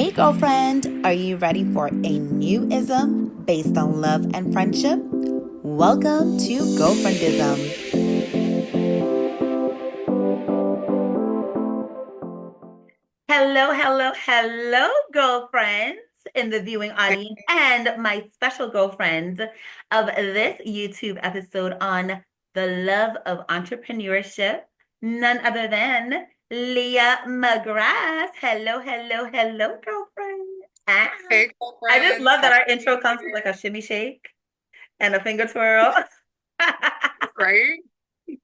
Hey, girlfriend, are you ready for a new ism based on love and friendship? Welcome to Girlfriendism. Hello, girlfriends in the viewing audience, and my special girlfriend of this YouTube episode on the love of entrepreneurship, none other than Leah McGrath. Hello, girlfriend. Ah. Hey, I just girlfriend. love that our intro comes with like a shimmy shake and a finger twirl. Right?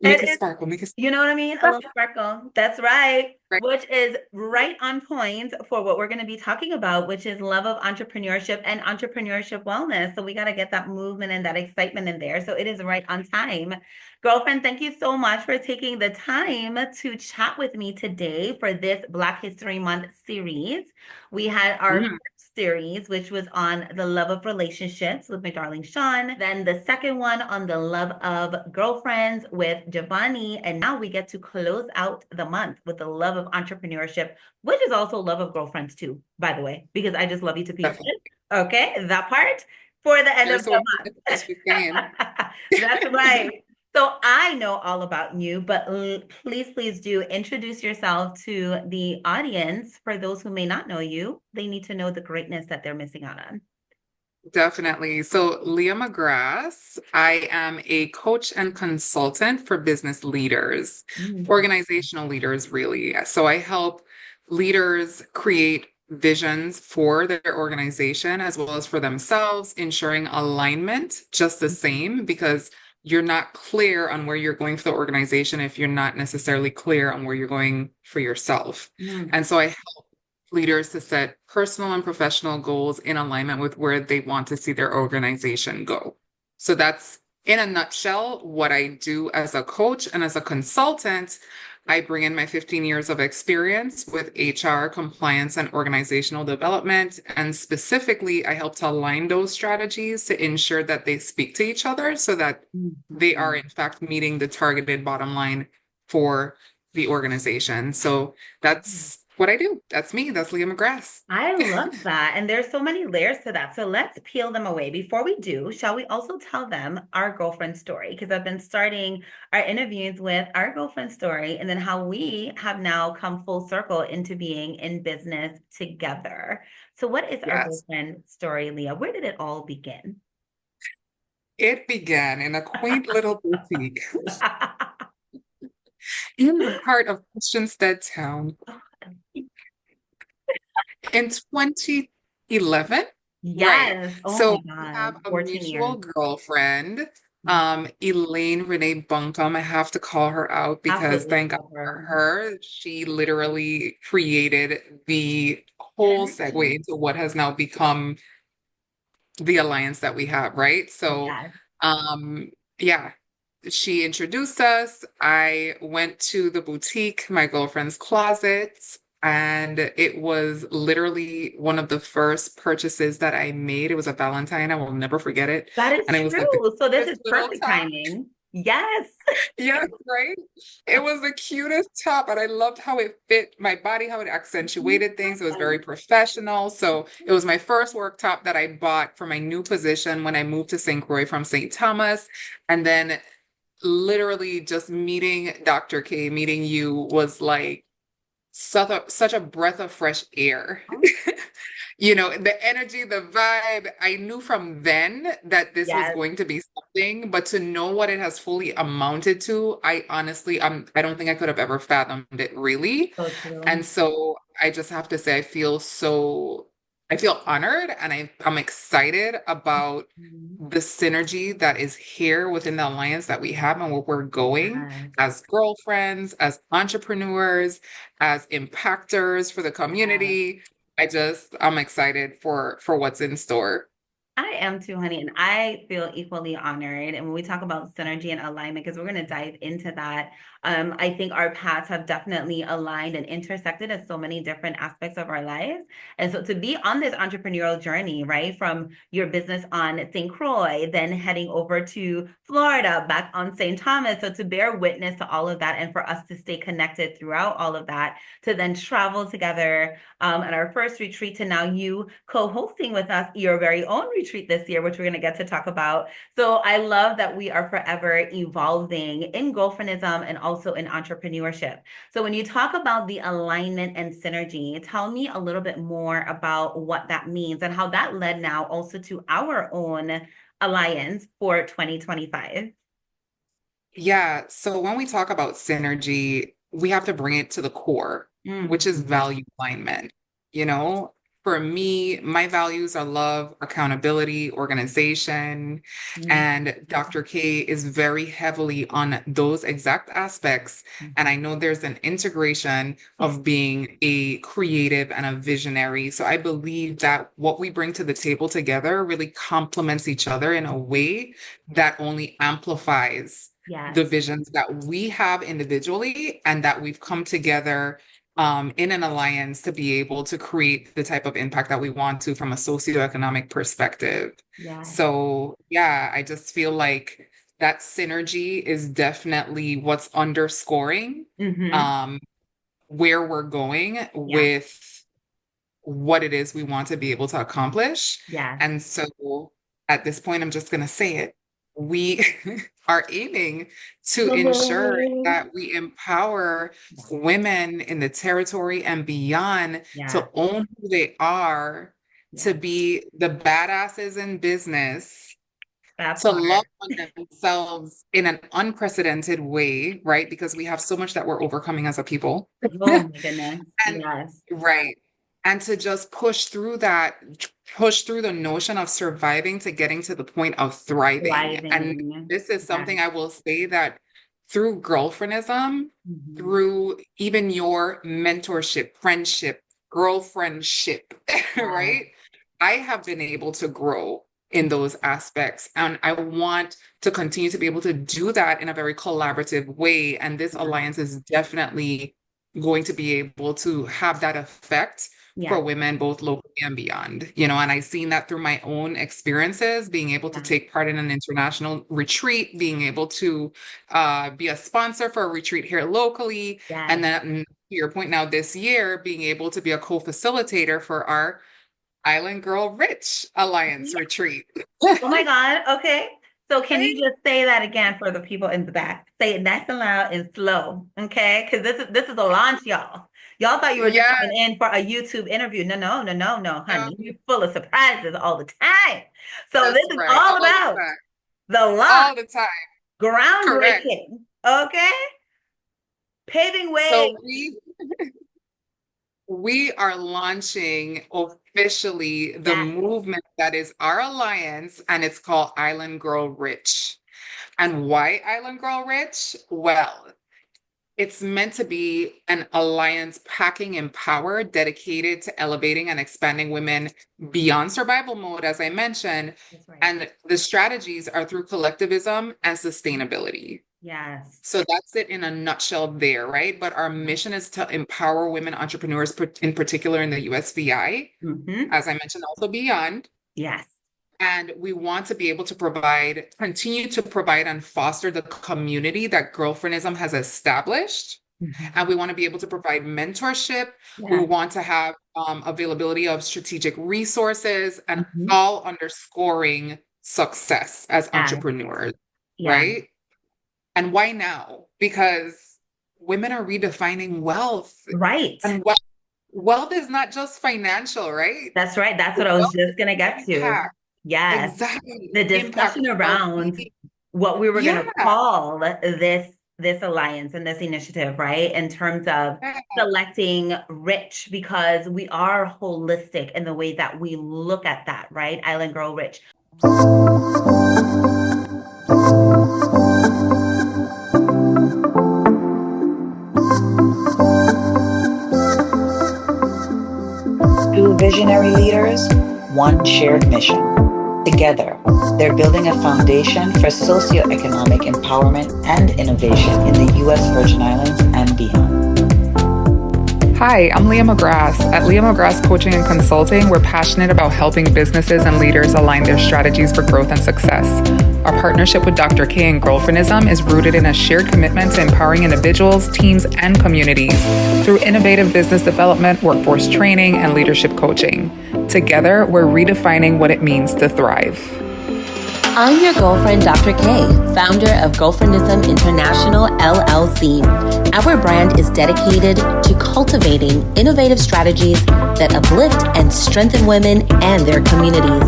Make It it is, sparkle, make it you know what I mean? A sparkle. little sparkle. That's right. Right? Which is right on point for what we're going to be talking about, which is love of entrepreneurship and entrepreneurship wellness. So we got to get that movement and that excitement in there. So it is right on time. Girlfriend, thank you so much for taking the time to chat with me today for this Black History Month series. We had our Mm, series, which was on the love of relationships with my darling Sean. Then the second one on the love of girlfriends with Giovanni. And now we get to close out the month with the love of entrepreneurship, which is also love of girlfriends too, by the way, because I just love you to pieces. definitely. Okay, that part for the end of There's the what she's saying. month. That's right. So I know all about you, but please do introduce yourself to the audience. For those who may not know you, they need to know the greatness that they're missing out on. Definitely. So, Leah McGrath, I am a coach and consultant for business leaders, Mm. organizational leaders, really. So, I help leaders create visions for their organization as well as for themselves, ensuring alignment just the same, because you're not clear on where you're going for the organization if you're not necessarily clear on where you're going for yourself. Mm. And so, I leaders to set personal and professional goals in alignment with where they want to see their organization go. So that's in a nutshell what I do as a coach and as a consultant. I bring in my 15 years of experience with HR, compliance, and organizational development. And specifically, I help to align those strategies to ensure that they speak to each other so that they are, Mhm. in fact, meeting the targeted bottom line for the organization. So that's what I do. That's me. That's Leah McGrath. I love that. And there's so many layers to that. So let's peel them away. Before we do, shall we also tell them our girlfriend story? Because I've been starting our interviews with our girlfriend story and then how we have now come full circle into being in business together. So, what is our Yes. girlfriend story, Leah? Where did it all begin? It began in a quaint little boutique in the heart of Christiansted Town in 2011. Right. Yes. Oh So my we have God. a 14 years. mutual girlfriend, Elaine Renee Buncombe. I have to call her out because Absolutely thank God love for her. her. She literally created the whole segue Connection. into what has now become the alliance that we have, right? So, Yes. um, yeah, she introduced us. I went to the boutique, my girlfriend's closet, and it was literally one of the first purchases that I made. It was a Valentine. I will never forget it. That is And it was like the true. So this cutest is little perfect top. timing. Yes. Yes, right? It was the cutest top, and I loved how it fit my body, how it accentuated things. It was very professional. So it was my first work top that I bought for my new position when I moved to St. Croix from St. Thomas. And then literally just meeting Dr. K, meeting you was like such a breath of fresh air. You know, the energy, the vibe, I knew from then that this was Yes. going to be something, but to know what it has fully amounted to, I honestly, I don't think I could have ever fathomed it really. So true. And so I just have to say, I feel honored and I'm excited about Mhm. the synergy that is here within the alliance that we have and where we're going Yes. as girlfriends, as entrepreneurs, as impactors for the Yes. community. I'm excited for what's in store. I am too, honey, and I feel equally honored. And when we talk about synergy and alignment, because we're going to dive into that, I think our paths have definitely aligned and intersected in so many different aspects of our lives. And so to be on this entrepreneurial journey, right, from your business on St. Croix, then heading over to Florida, back on St. Thomas, so to bear witness to all of that, and for us to stay connected throughout all of that, to then travel together at our first retreat, to now you co-hosting with us your very own retreat this year, which we're going to get to talk about. So I love that we are forever evolving in girlfriendism and also in entrepreneurship. So when you talk about the alignment and synergy, tell me a little bit more about what that means and how that led now also to our own alliance for 2025. Yeah. So when we talk about synergy, we have to bring it to the core, which is value alignment. You know, for me, my values are love, accountability, organization. And Dr. K is very heavily on those exact aspects. And I know there's an integration of being a creative and a visionary. So I believe that what we bring to the table together really complements each other in a way that only amplifies the Yes. visions that we have individually and that we've come together in an alliance to be able to create the type of impact that we want to from a socioeconomic perspective. Yes. So, yeah, I just feel like that synergy is definitely what's underscoring Mm-hmm. um, where we're going Yeah. with what it is we want to be able to accomplish. Yes. And so at this point, I'm just going to say it. We are aiming to ensure that we empower women in the territory and beyond Yeah. to own who they are, Yeah. to be the badasses in business, That to love part. on themselves in an unprecedented way, right? Because we have so much that we're overcoming as a people. Oh my goodness. And Yes. right. And to just push through that, push through the notion of surviving to getting to the point of thriving. And Thriving. this is Yes. something I will say that through girlfriendism, Mhm. through even your mentorship, friendship, girlfriendship, Yes. right? I have been able to grow in those aspects. And I want to continue to be able to do that in a very collaborative way. And this Yeah. alliance is definitely going to be able to have that effect for Yeah. women both locally and beyond, you know, and I've seen that through my own experiences, being able to Yeah. take part in an international retreat, being able to be a sponsor for a retreat here locally, Yes. and then to your point now this year, being able to be a co-facilitator for our Island Girl Rich Alliance Yeah. retreat. Oh my God. Okay. So can you Right? just say that again for the people in the back? Say it nice and loud and slow. Okay. Because this is a launch, y'all. Y'all thought you were just Yeah, coming in for a YouTube interview. No, no, no, no, no, no, honey. You're full of surprises all the time. So this that's is right. all All the about time. the launch, All the time. Correct. groundbreaking. Okay. Paving way. So we are launching officially the Yes. movement that is our alliance, and it's called Island Girl Rich. And why Island Girl Rich? Well, it's meant to be an alliance packing in power, dedicated to elevating and expanding women beyond survival mode, as I mentioned. That's right. And the strategies are through collectivism and sustainability. Yes. So that's it in a nutshell there, right? But our mission is to empower women entrepreneurs, in particular in the USVI, Mm-hmm. as I mentioned, also beyond. Yes. And we want to be able to continue to provide and foster the community that girlfriendism has established. Mhm. And we want to be able to provide mentorship. We Yes. want to have availability of strategic resources and Mhm. all underscoring success as Yes. entrepreneurs, Yeah. right? And why now? Because women are redefining wealth. Right. And wealth is not just financial, right? That's right. That's what I was Wealth just gonna is get to. impact. Yes. Exactly. The Impact, discussion around well-being. what we were Yeah. gonna call this alliance and this initiative, right? In terms of selecting rich, because we are holistic in the way that we look at that, right? Island Girl Rich. Two visionary leaders, one shared mission. Together, they're building a foundation for socioeconomic empowerment and innovation in the U.S. Virgin Islands and beyond. Hi, I'm Leah McGrath. At Leah McGrath Coaching and Consulting, we're passionate about helping businesses and leaders align their strategies for growth and success. Our partnership with Dr. K and Girlfriendism is rooted in a shared commitment to empowering individuals, teams, and communities through innovative business development, workforce training, and leadership coaching. Together, we're redefining what it means to thrive. I'm your girlfriend, Dr. K, founder of Girlfriendism International, LLC. Our brand is dedicated to cultivating innovative strategies that uplift and strengthen women and their communities.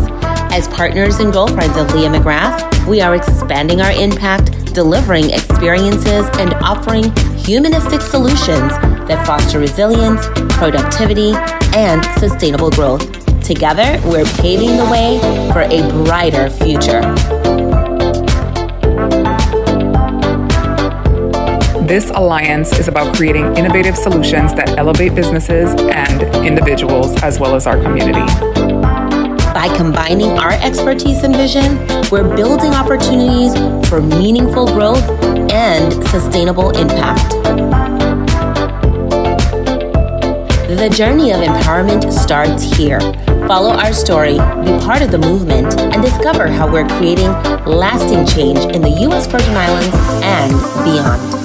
As partners and girlfriends of Leah McGrath, we are expanding our impact, delivering experiences, and offering humanistic solutions that foster resilience, productivity, and sustainable growth. Together, we're paving the way for a brighter future. This alliance is about creating innovative solutions that elevate businesses and individuals, as well as our community. By combining our expertise and vision, we're building opportunities for meaningful growth and sustainable impact. The journey of empowerment starts here. Follow our story, be part of the movement, and discover how we're creating lasting change in the U.S. Virgin Islands and beyond.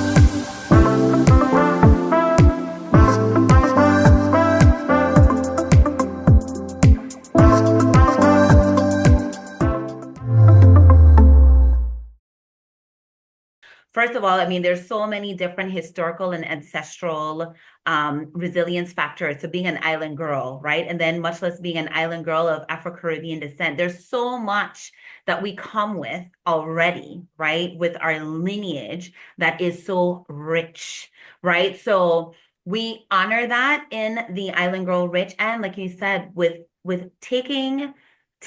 First of all, I mean, there's so many different historical and ancestral resilience factors to being an island girl, right? And then much less being an island girl of Afro-Caribbean descent. There's so much that we come with already, right? With our lineage that is so rich, right? So we honor that in the Island Girl Rich, and like you said, with taking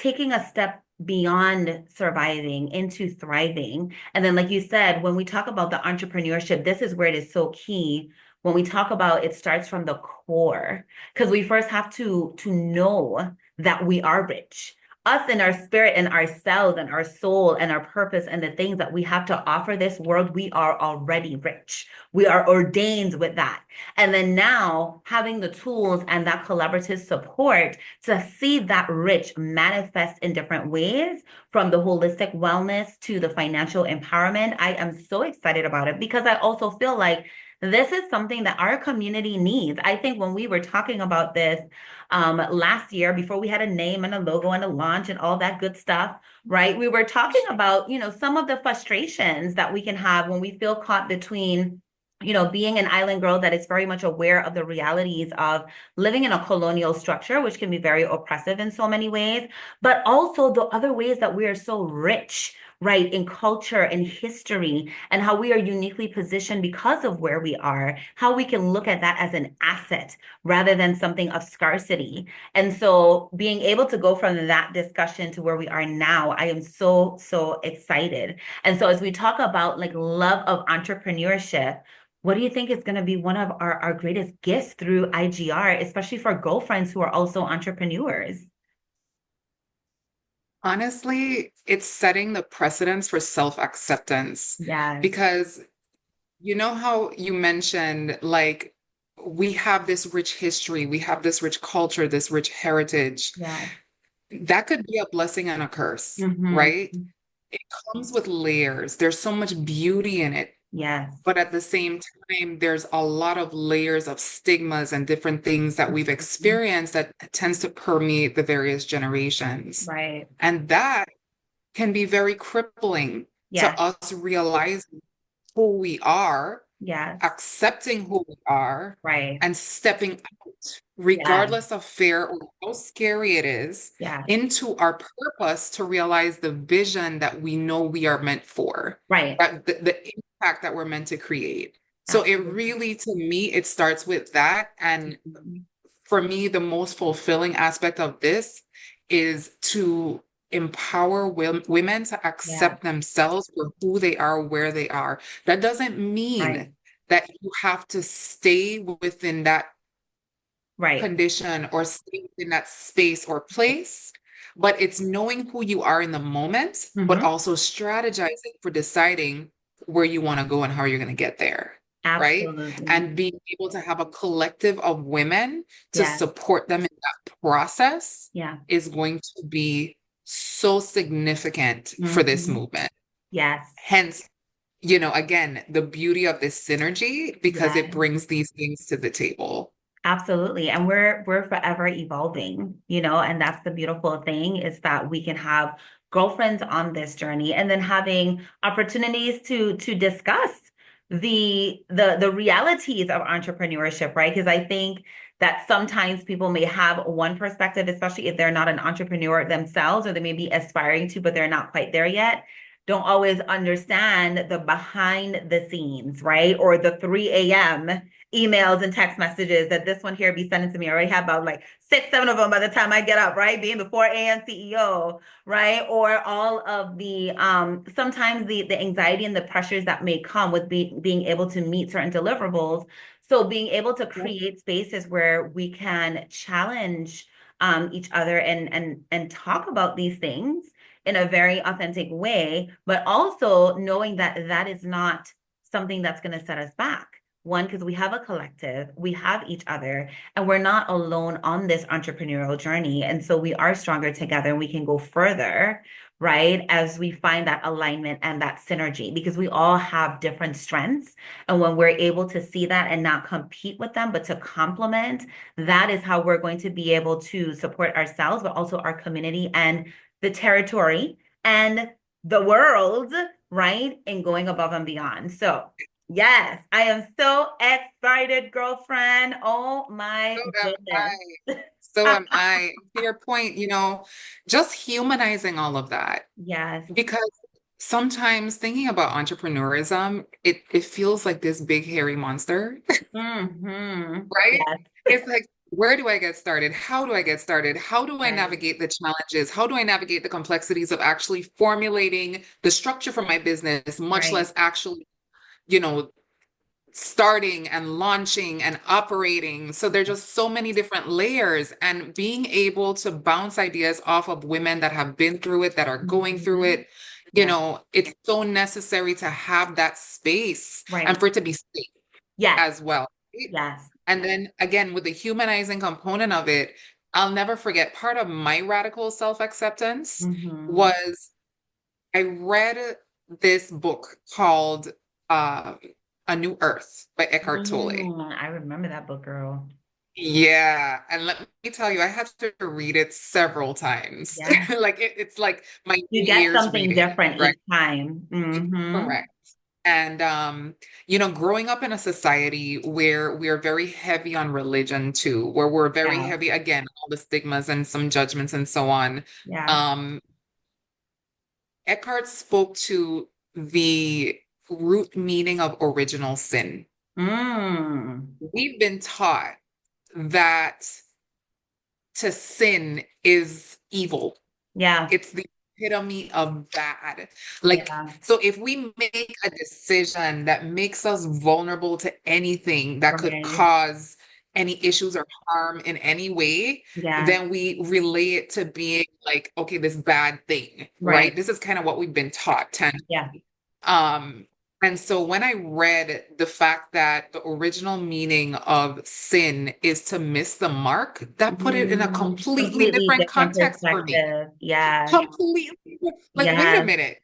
a step beyond surviving into thriving. And then, like you said, when we talk about the entrepreneurship, this is where it is so key. When we talk about it starts from the core, because we first have to know that we are rich. Us in our spirit and ourselves and our soul and our purpose and the things that we have to offer this world, we are already rich. We are ordained with that. And then now having the tools and that collaborative support to see that rich manifest in different ways, from the holistic wellness to the financial empowerment. I am so excited about it because I also feel like this is something that our community needs. I think when we were talking about this last year, before we had a name and a logo and a launch and all that good stuff, right? We were talking about, some of the frustrations that we can have when we feel caught between being an island girl that is very much aware of the realities of living in a colonial structure, which can be very oppressive in so many ways, but also the other ways that we are so rich, right, in culture and history, and how we are uniquely positioned because of where we are, how we can look at that as an asset rather than something of scarcity. And so being able to go from that discussion to where we are now, I am so, so excited. And so as we talk about like love of entrepreneurship, what do you think is going to be one of our greatest gifts through IGR, especially for girlfriends who are also entrepreneurs? Honestly, it's setting the precedence for self-acceptance Yes, because you know how you mentioned, like, we have this rich history, we have this rich culture, this rich heritage. yes. That could be a blessing and a curse, right? Mm-hmm. It comes with layers. There's so much beauty in it. Yes. But at the same time, there's a lot of layers of stigmas and different things that we've Mhm. experienced that tends to permeate the various generations. Right. And that can be very crippling to Yes. us realizing who we are, Yes. accepting who we are, Right. and stepping out, Yes. regardless of fear or how scary it is, Yes. into our purpose to realize the vision that we know we are meant for, Right. that the impact that we're meant to create. So it Absolutely. really, to me, it starts with that. And Mhm. for me, the most fulfilling aspect of this is to empower women to Yeah. accept themselves for who they are, where they are. That doesn't Right. mean that you have to stay within that Right. condition or stay within that space or place. but it's knowing who you are in the moment, but Mhm. also strategizing for deciding where you want to go and how you're going to get there. Right. Absolutely. And being able to have a collective of women to Yeah. support them in that process Yeah. is going to be so significant for this Mhm. movement. Yes. Hence, again, the beauty of this synergy because Yeah. it brings these things to the table. Absolutely. And we're forever evolving, and that's the beautiful thing is that we can have girlfriends on this journey and then having opportunities to discuss the realities of entrepreneurship, right? Because I think that sometimes people may have one perspective, especially if they're not an entrepreneur themselves, or they may be aspiring to, but they're not quite there yet. Don't always understand the behind the scenes, right? Or the 3 a.m. emails and text messages that this one here be sending to me. I already have about like 6, 7 of them by the time I get up, right? Being the 4 a.m. CEO, right? Or all of the sometimes the anxiety and the pressures that may come with being able to meet certain deliverables. So being able to create spaces where we can challenge each other and talk about these things in a very authentic way, but also knowing that that is not something that's going to set us back. One, because we have a collective, we have each other, and we're not alone on this entrepreneurial journey. And so we are stronger together and we can go further, right? As we find that alignment and that synergy, because we all have different strengths. And when we're able to see that and not compete with them, but to complement, that is how we're going to be able to support ourselves, but also our community and the territory and the world, right? And going above and beyond. So, yes, I am so excited, girlfriend. Oh my So am goodness. I. So am I. To your point, just humanizing all of that. Yes. Because sometimes thinking about entrepreneurism, it feels like this big hairy monster, right? Yes. It's like, where do I get started? How do I get started? How do I Yes. navigate the challenges? How do I navigate the complexities of actually formulating the structure for my business, much Right. less actually, you know, starting and launching and operating. So there's just so many different layers, and being able to bounce ideas off of women that have been through it, that are going through Mhm. it, Yeah. it's so necessary to have that space and Right. for it to be safe Yes. as well. Yes. And then again, with the humanizing component of it, I'll never forget part of my radical self-acceptance Mhm. was I read this book called A New Earth by Eckhart Tolle. I remember that book, girl. Yeah, and let me tell you, I had to read it several times. Yeah. Like it's like my You New get Year's something reading, different right? each time. Correct. And growing up in a society where we're very heavy on religion too, where we're very Yeah. heavy, again, all the stigmas and some judgments and so on. Yeah. Um, Eckhart spoke to the root meaning of original sin. Mm. We've been taught that to sin is evil. Yeah. It's the epitome of bad. Like, Yeah. so if we make a decision that makes us vulnerable to anything that could Right. cause any issues or harm in any way, Yeah. then we relay it to being like, okay, this bad thing, right? Right. This is kind of what we've been taught, Yeah. um, and so when I read the fact that the original meaning of sin is to miss the mark, that put it in a completely Completely different different context for me. perspective. Yeah. Completely. Like, wait a Yeah. minute.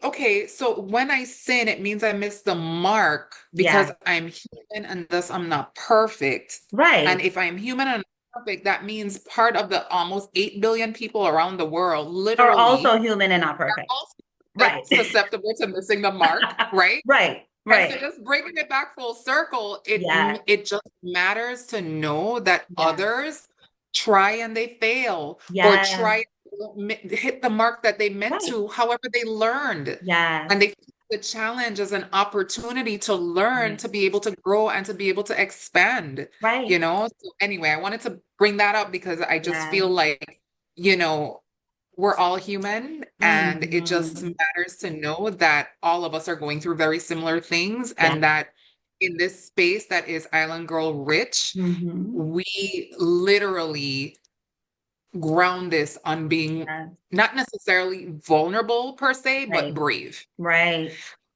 Okay, so when I sin, it means I miss the mark Yeah. because I'm human and thus I'm not perfect. And Right. if I'm human and not perfect, that means part of the almost 8 billion people around the world Are literally also human and not perfect. also Right. susceptible to missing the mark, right? Right. And so Right. just bringing it back full circle, Yeah. it just matters to know that Yeah. others try and they fail, or Yeah. try and hit the mark that they meant Right. to, however they learned. Yes. And they see the challenge as an opportunity to learn, Right. to be able to grow and to be able to expand, Right. So anyway, I wanted to bring that up because I just Yeah. feel like, we're all human, and it just Mm-hmm. matters to know that all of us are going through very similar things, Yeah. and that in this space that is Island Girl rich, Mm-hmm. we literally ground this on being Yeah. not necessarily vulnerable per se, but Right. brave. Right.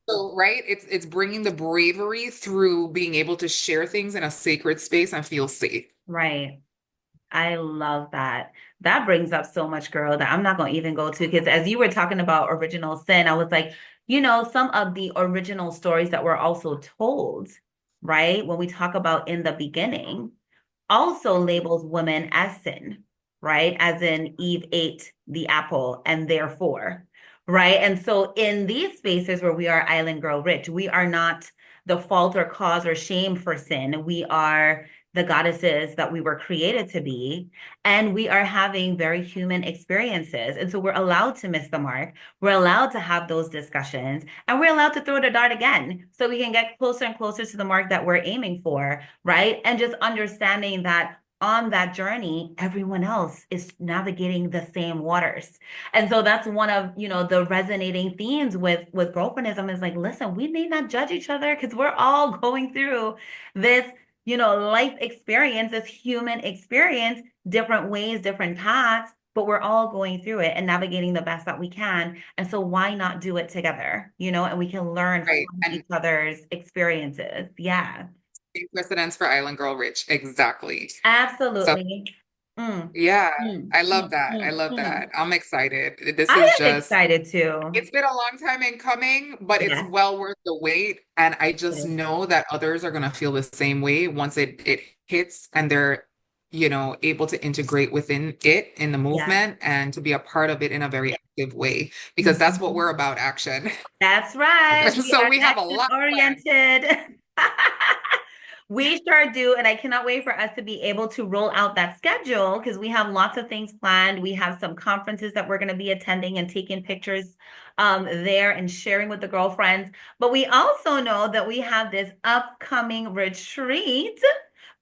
So, right, it's bringing the bravery through being able to share things in a sacred space and feel safe. Right. I love that. That brings up so much, girl, that I'm not going to even go to, because as you were talking about original sin, I was like, some of the original stories that were also told, right? When we talk about in the beginning, also labels women as sin, right? As in Eve ate the apple and therefore, right? And so in these spaces where we are island girl rich, we are not the fault or cause or shame for sin. We are the goddesses that we were created to be, and we are having very human experiences. And so we're allowed to miss the mark. We're allowed to have those discussions, and we're allowed to throw the dart again so we can get closer and closer to the mark that we're aiming for, right? And just understanding that on that journey, everyone else is navigating the same waters. And so that's one of, the resonating themes with girlfriendism is like, listen, we need not judge each other because we're all going through this, life experience, this human experience, different ways, different paths, but we're all going through it and navigating the best that we can. And so why not do it together, and we can learn Right. from And each other's experiences. Yeah, precedents for Island Girl Rich. Exactly. So absolutely. Mm, yeah, mm, I love mm, that. I mm, love mm. that. I'm excited. This is I am just, excited too. it's been a long time in coming, but it's Yes. well worth the wait. And I just Yes. know that others are going to feel the same way once it hits and they're, able to integrate within it in the Yeah. movement and to be a part of it in a very active way, because that's what we're Mhm. about, action. That's right. We So are we have a action lot planned. oriented. We sure do. And I cannot wait for us to be able to roll out that schedule because we have lots of things planned. We have some conferences that we're going to be attending and taking pictures there and sharing with the girlfriends. But we also know that we have this upcoming retreat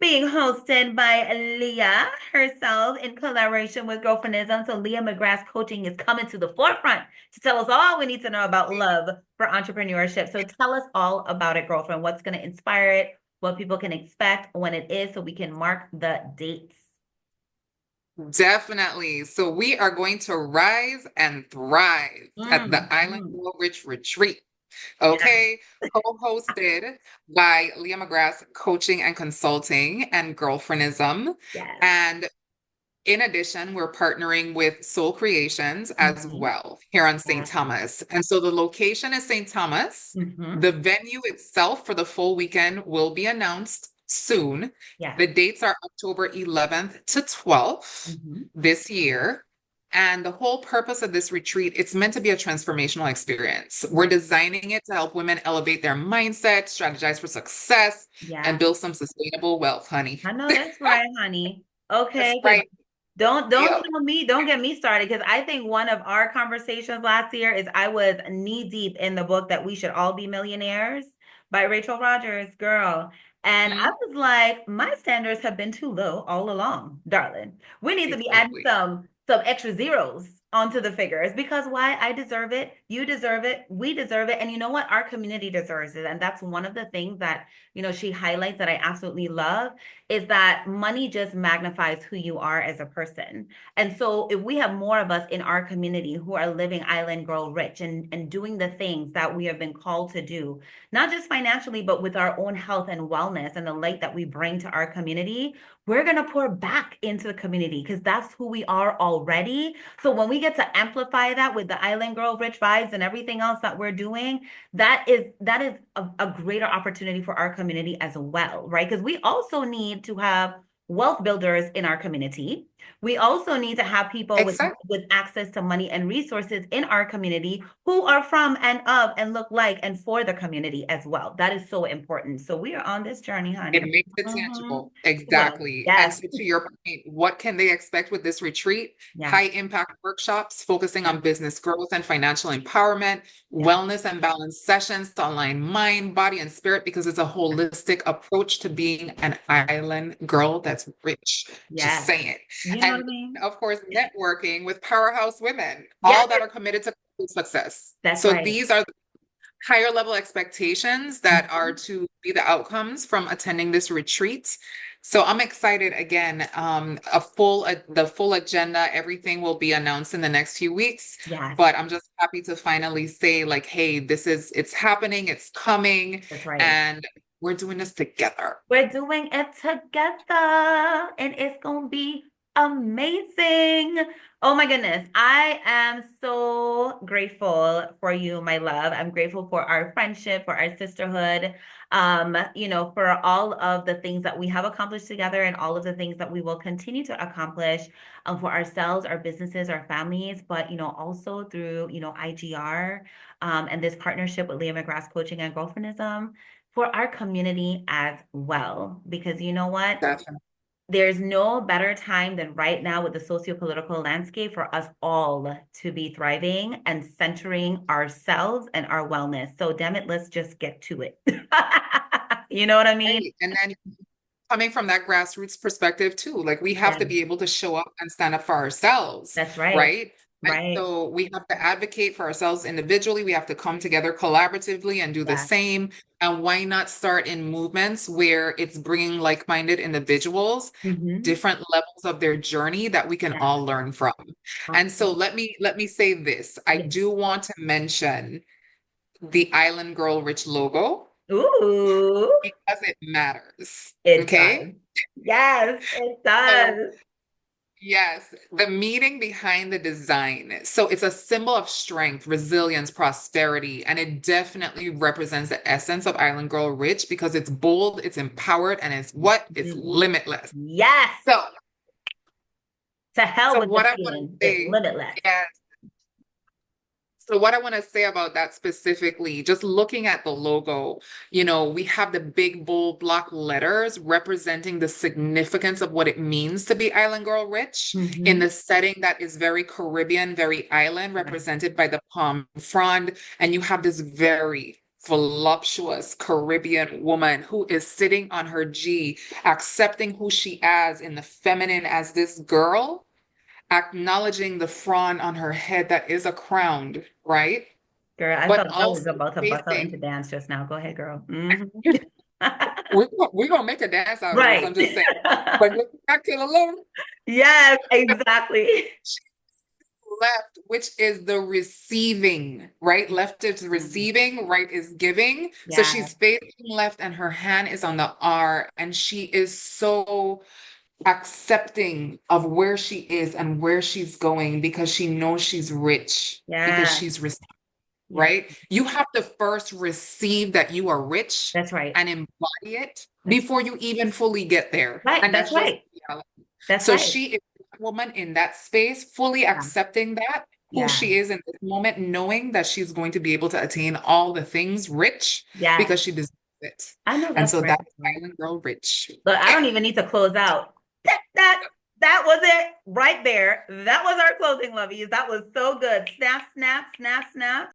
being hosted by Leah herself in collaboration with Girlfriendism. So Leah McGrath's coaching is coming to the forefront to tell us all we need to know about love for entrepreneurship. So tell us all about it, girlfriend. What's going to inspire it? What people can expect, when it is, so we can mark the dates. Definitely. So we are going to rise and thrive at the Island Mm. Girl Rich Retreat. Yeah. Okay. Co-hosted by Leah McGrath Coaching and Consulting and Girlfriendism. Yes. And in addition, we're partnering with Soul Creations as Mhm. well here on St. Yes. Thomas. And so the location is St. Thomas. Mhm. The venue itself for the full weekend will be announced soon. Yes. The dates are October 11th to 12th Mhm. this year. And the whole purpose of this retreat, it's meant to be a transformational experience. We're Right. designing it to help women elevate their mindset, strategize for success, and Yeah. build some sustainable wealth, honey. I know that's right, honey. That's Okay, because right. don't Yep. tell me, don't get me started, because I think one of our conversations last year is I was knee deep in the book that We Should All Be Millionaires by Rachel Rogers, girl. And I Mhm. was like, my standards have been too low all along, darling. We need to be adding Absolutely. some extra zeros onto the figures because why? I deserve it, you deserve it, we deserve it, and you know what? Our community deserves it. And that's one of the things that, she highlights that I absolutely love is that money just magnifies who you are as a person. And so if we have more of us in our community who are living island girl rich and doing the things that we have been called to do, not just financially, but with our own health and wellness and the light that we bring to our community, we're going to pour back into the community because that's who we are already. So when we get to amplify that with the island girl rich vibes and everything else that we're doing, that is a greater opportunity for our community as well, right? Because we also need to have wealth builders in our community. We also need to have people Exactly. with access to money and resources in our community who are from and of and look like and for the community as well. That is so important. So we are on this journey, It honey. makes it Mhm. tangible. Well, Exactly. And yes, so to your point, what can they expect with this retreat? yes, High impact workshops focusing yes, on business growth and financial empowerment, yes, wellness and balance sessions to align mind, body, and spirit because it's a holistic approach to being an island girl that's rich. Just yes. saying. You know what I And mean? of course, networking with powerhouse women, Yes, all that are committed to success. that's So right. these are higher level expectations that are Mhm. to be the outcomes from attending this retreat. So I'm excited again. The full agenda, everything will be announced in the next few weeks. Yes, But I'm just happy to finally say, like, hey, it's happening, it's coming, that's right. and we're doing this together. We're doing it together and it's going to be amazing. Oh my goodness. I am so grateful for you, my love. I'm grateful for our friendship, for our sisterhood, for all of the things that we have accomplished together and all of the things that we will continue to accomplish for ourselves, our businesses, our families, but, also through, IGR and this partnership with Leah McGrath's Coaching and Girlfriendism for our community as well. Because you know what? Definitely. There's no better time than right now with the socio-political landscape for us all to be thriving and centering ourselves and our wellness. So damn it, let's just get to it. You know what I mean? Right. And then coming from that grassroots perspective too, like we have to Yeah, be able to show up and stand up for ourselves, that's right. right? And Right. so we have to advocate for ourselves individually. We have to come together collaboratively and do the Yeah. same. And why not start in movements where it's bringing like-minded individuals, Mhm. different levels of their journey that we can Yeah. all learn from. And so let me say this. I Yes. do want to mention the Island Girl Rich logo Ooh, because it matters. it does. Okay. Yes, it So does. yes, the meaning behind the design. So it's a symbol of strength, resilience, prosperity, and it definitely represents the essence of Island Girl Rich because it's bold, it's empowered, and it's what? It's limitless. Yes. So, To hell so with what the I want to feeling. It's say, limitless. yeah, so what I want to say about that specifically, just looking at the logo, we have the big bold block letters representing the significance of what it means to be Island Girl Rich in Mhm. the setting that is very Caribbean, very island, represented by the palm frond. And you have this very voluptuous Caribbean woman who is sitting on her G, accepting who she is in the feminine as this girl acknowledging the frond on her head that is a crown, right? Girl, I But felt I was also about to bust out into facing, dance just now. Go ahead, girl. Mhm. we're gonna make a dance out of this. Right. I'm just saying. But look back to the Yes, exactly. left, which is the receiving, right? Left is receiving, right is giving. So Yeah, she's facing left and her hand is on the R, and she is so accepting of where she is and where she's going because she knows she's rich, because yeah, she's rich, yeah. right? You have to first receive that you are rich That's right. and embody it That's before you even fully get there. right. And That's that's just right. reality. That's So right. she is that woman in that space, fully Yeah, accepting that who yeah, she is in this moment, knowing that she's going to be able to attain all the things rich yes. because she deserves it. I know And that's so right. that's Island Girl Rich. Look, I don't even need to close out. That was it right there. That was our closing, lovies. That was so good. Snap, snap, snap, snap.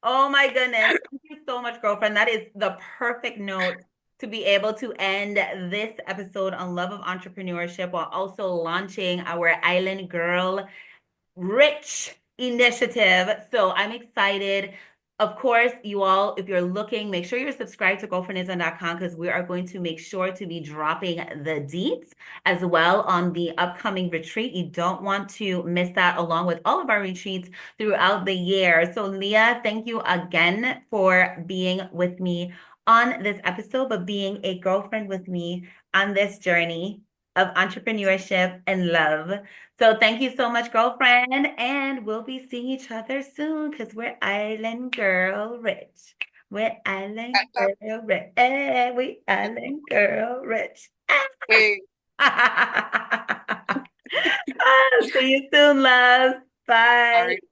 Oh my goodness. Thank you so much, girlfriend. That is the perfect note to be able to end this episode on Love of Entrepreneurship while also launching our Island Girl Rich initiative. So I'm excited. Of course, you all, if you're looking, make sure you're subscribed to girlfriendism.com because we are going to make sure to be dropping the deets as well on the upcoming retreat. You don't want to miss that along with all of our retreats throughout the year. So Leah, thank you again for being with me on this episode, but being a girlfriend with me on this journey of entrepreneurship and love. So thank you so much, girlfriend. And we'll be seeing each other soon because we're Island Girl Rich. We're Island Girl Rich. Hey, we Island Girl Rich. Hey. See you soon, loves. Bye. All right.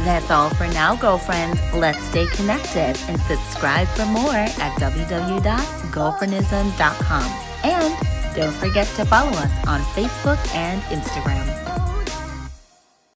That's all for now, girlfriends. Let's stay connected and subscribe for more at www.girlfriendism.com. And don't forget to follow us on Facebook and Instagram.